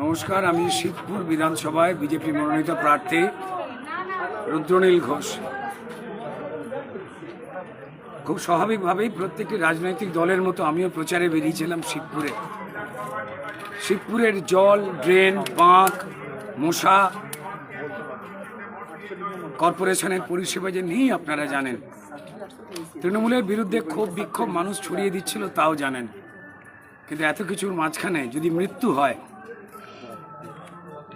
নমস্কার, আমি শিবপুর বিধানসভায় বিজেপি মনোনীত প্রার্থী রুদ্রনীল ঘোষ। খুব স্বাভাবিকভাবেই প্রত্যেকটি রাজনৈতিক দলের মতো আমিও প্রচারে বেরিয়েছিলাম শিবপুরের জল, ড্রেন, বাঁক, মশা, কর্পোরেশনের পরিষেবা যে নেই আপনারা জানেন। তৃণমূলের বিরুদ্ধে ক্ষোভ বিক্ষোভ মানুষ ছড়িয়ে দিচ্ছিল তাও জানেন। কিন্তু এত কিছুর মাঝখানে যদি মৃত্যু হয়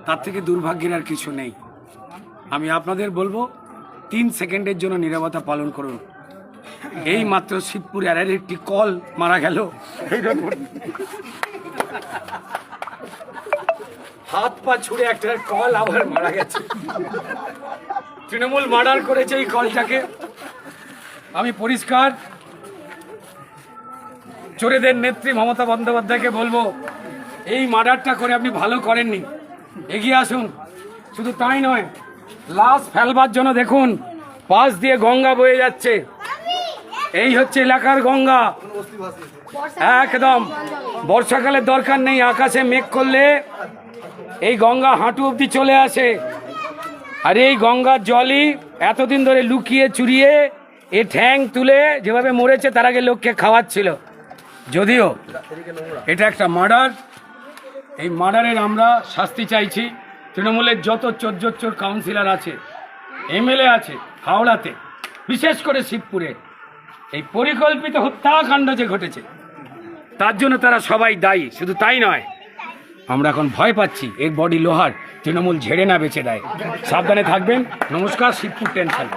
তার থেকে দুর্ভাগ্যের আর কিছু নেই। আমি আপনাদের বলবো 3 সেকেন্ডের জন্য নীরবতা পালন করুন। এই মাত্র শিবপুরে আর একটি কল মারা গেল, হাত পা ছুঁড়ে একটা কল আবার মারা গেছে। তৃণমূল মার্ডার করেছে এই কলটাকে। আমি পরিষ্কার চোরেদের নেত্রী মমতা বন্দ্যোপাধ্যায়কে বলবো, এই মার্ডারটা করে আপনি ভালো করেননি, এগিয়ে আসুন। শুধু তাই নয়, লাশ ফেলবার জন্য দেখুন পাশ দিয়ে গঙ্গা বয়ে যাচ্ছে। এই হচ্ছে এলাকার গঙ্গা। একদম বর্ষাকালের দরকার নেই, আকাশে মেঘ করলে এই গঙ্গা হাঁটু অবধি চলে আসে। আর এই গঙ্গার জলই এতদিন ধরে লুকিয়ে চুরিয়ে এ ঠ্যাং তুলে যেভাবে মরেছে তার আগে লোককে খাওয়াচ্ছিল। যদিও এটা একটা মার্ডার, এই মার্ডারের আমরা শাস্তি চাইছি। তৃণমূলের যত চোর কাউন্সিলর আছে, এমএলএ আছে হাওড়াতে, বিশেষ করে শিবপুরে, এই পরিকল্পিত হত্যাকাণ্ড যে ঘটেছে তার জন্য তারা সবাই দায়ী। শুধু তাই নয়, আমরা এখন ভয় পাচ্ছি এর বডি লোহার, তৃণমূল ঝেড়ে না বেঁচে দেয়। সাবধানে থাকবেন। নমস্কার। শিবপুর টেনশন।